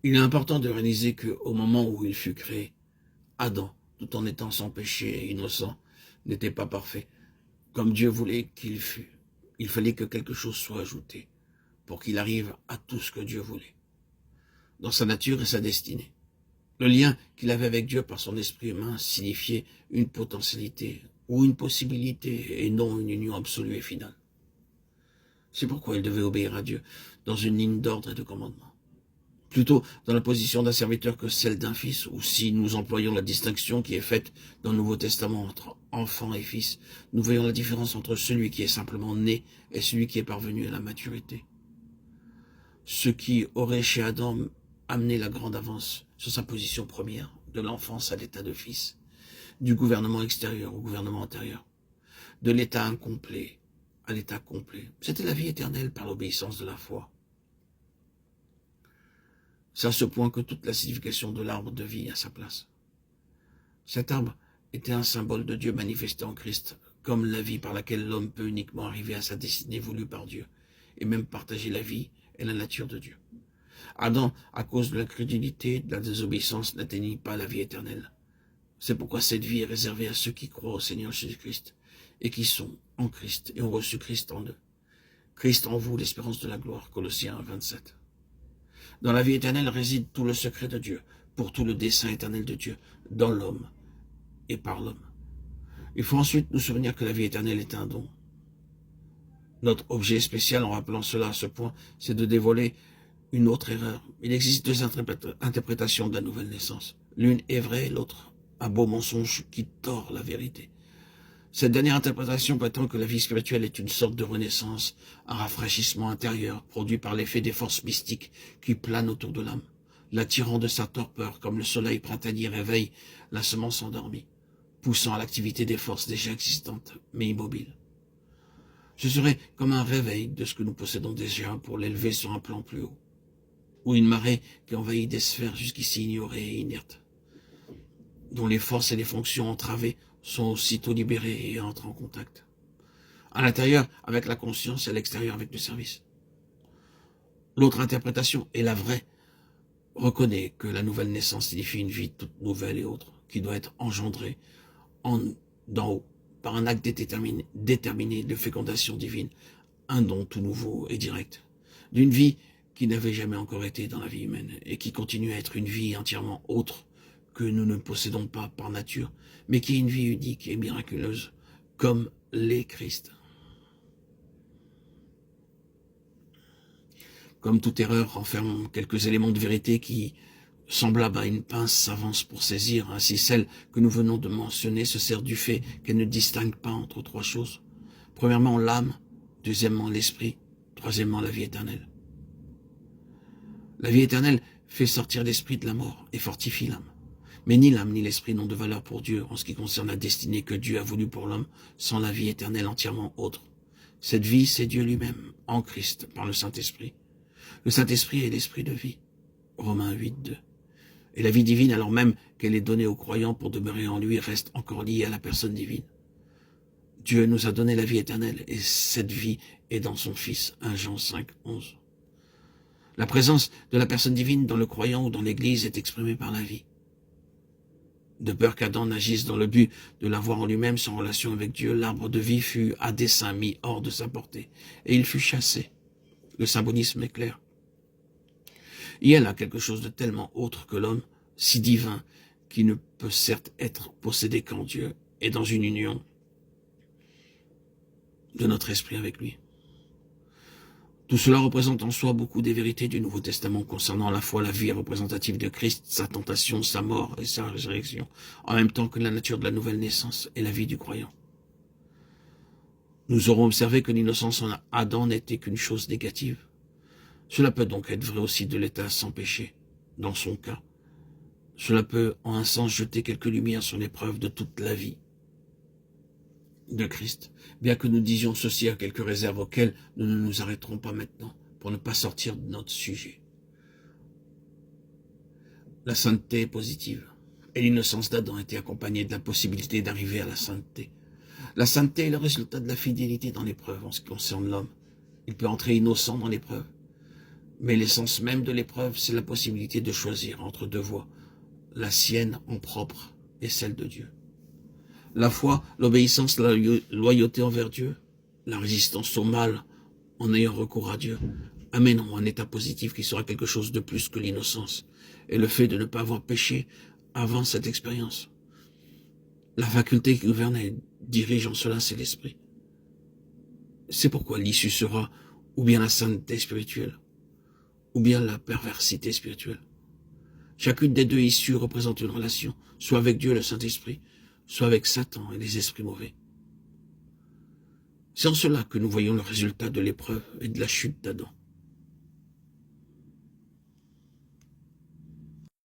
Il est important de réaliser qu'au moment où il fut créé, Adam, tout en étant sans péché et innocent, n'était pas parfait, comme Dieu voulait qu'il fût. Il fallait que quelque chose soit ajouté pour qu'il arrive à tout ce que Dieu voulait, dans sa nature et sa destinée. Le lien qu'il avait avec Dieu par son esprit humain signifiait une potentialité ou une possibilité et non une union absolue et finale. C'est pourquoi il devait obéir à Dieu dans une ligne d'ordre et de commandement. Plutôt dans la position d'un serviteur que celle d'un fils, ou si nous employons la distinction qui est faite dans le Nouveau Testament entre enfant et fils, nous voyons la différence entre celui qui est simplement né et celui qui est parvenu à la maturité. Ce qui aurait chez Adam amené la grande avance sur sa position première, de l'enfance à l'état de fils, du gouvernement extérieur au gouvernement intérieur, de l'état incomplet à l'état complet. C'était la vie éternelle par l'obéissance de la foi. C'est à ce point que toute la signification de l'arbre de vie a sa place. Cet arbre était un symbole de Dieu manifesté en Christ, comme la vie par laquelle l'homme peut uniquement arriver à sa destinée voulue par Dieu, et même partager la vie et la nature de Dieu. Adam, à cause de la crédulité, de la désobéissance, n'atteignit pas la vie éternelle. C'est pourquoi cette vie est réservée à ceux qui croient au Seigneur Jésus-Christ, et qui sont en Christ, et ont reçu Christ en eux. Christ en vous, l'espérance de la gloire, Colossiens 1,27. Dans la vie éternelle réside tout le secret de Dieu, pour tout le dessein éternel de Dieu, dans l'homme et par l'homme. Il faut ensuite nous souvenir que la vie éternelle est un don. Notre objet spécial, en rappelant cela à ce point, c'est de dévoiler une autre erreur. Il existe deux interprétations de la nouvelle naissance. L'une est vraie, l'autre un beau mensonge qui tord la vérité. Cette dernière interprétation prétend que la vie spirituelle est une sorte de renaissance, un rafraîchissement intérieur produit par l'effet des forces mystiques qui planent autour de l'âme, l'attirant de sa torpeur comme le soleil printanier réveille la semence endormie, poussant à l'activité des forces déjà existantes mais immobiles. Ce serait comme un réveil de ce que nous possédons déjà pour l'élever sur un plan plus haut, ou une marée qui envahit des sphères jusqu'ici ignorées et inertes, dont les forces et les fonctions entravées sont aussitôt libérées et entrent en contact. À l'intérieur avec la conscience et à l'extérieur avec le service. L'autre interprétation est la vraie, reconnaît que la nouvelle naissance signifie une vie toute nouvelle et autre, qui doit être engendrée d'en haut, par un acte déterminé de fécondation divine, un don tout nouveau et direct, d'une vie qui n'avait jamais encore été dans la vie humaine et qui continue à être une vie entièrement autre que nous ne possédons pas par nature, mais qui est une vie unique et miraculeuse, comme l'est Christ. Comme toute erreur renferme quelques éléments de vérité qui, semblables à une pince, s'avancent pour saisir. Ainsi, celle que nous venons de mentionner se sert du fait qu'elle ne distingue pas entre trois choses. Premièrement, l'âme. Deuxièmement, l'esprit. Troisièmement, la vie éternelle. La vie éternelle fait sortir l'esprit de la mort et fortifie l'âme. Mais ni l'âme ni l'esprit n'ont de valeur pour Dieu en ce qui concerne la destinée que Dieu a voulu pour l'homme sans la vie éternelle entièrement autre. Cette vie, c'est Dieu lui-même, en Christ, par le Saint-Esprit. Le Saint-Esprit est l'esprit de vie. Romains 8, 2. Et la vie divine, alors même qu'elle est donnée aux croyants pour demeurer en lui, reste encore liée à la personne divine. Dieu nous a donné la vie éternelle, et cette vie est dans son Fils, 1 Jean 5, 11. La présence de la personne divine dans le croyant ou dans l'Église est exprimée par la vie. De peur qu'Adam n'agisse dans le but de l'avoir en lui-même sans relation avec Dieu, l'arbre de vie fut à dessein mis hors de sa portée, et il fut chassé. Le symbolisme est clair. Il y a là quelque chose de tellement autre que l'homme, si divin, qui ne peut certes être possédé qu'en Dieu et dans une union de notre esprit avec lui. Tout cela représente en soi beaucoup des vérités du Nouveau Testament concernant à la fois la vie représentative de Christ, sa tentation, sa mort et sa résurrection, en même temps que la nature de la nouvelle naissance et la vie du croyant. Nous aurons observé que l'innocence en Adam n'était qu'une chose négative. Cela peut donc être vrai aussi de l'état sans péché, dans son cas. Cela peut, en un sens, jeter quelques lumières sur l'épreuve de toute la vie de Christ, bien que nous disions ceci à quelques réserves auxquelles nous ne nous arrêterons pas maintenant, pour ne pas sortir de notre sujet. La sainteté est positive, et l'innocence d'Adam était accompagnée de la possibilité d'arriver à la sainteté. La sainteté est le résultat de la fidélité dans l'épreuve en ce qui concerne l'homme. Il peut entrer innocent dans l'épreuve, Mais l'essence même de l'épreuve, c'est la possibilité de choisir entre deux voies, la sienne en propre et celle de Dieu. La foi, l'obéissance, la loyauté envers Dieu, la résistance au mal en ayant recours à Dieu, amèneront un état positif qui sera quelque chose de plus que l'innocence et le fait de ne pas avoir péché avant cette expérience. La faculté qui gouverne et dirige en cela, c'est l'esprit. C'est pourquoi l'issue sera ou bien la sainteté spirituelle, ou bien la perversité spirituelle. Chacune des deux issues représente une relation, soit avec Dieu, le Saint-Esprit, soit avec Satan et les esprits mauvais. C'est en cela que nous voyons le résultat de l'épreuve et de la chute d'Adam.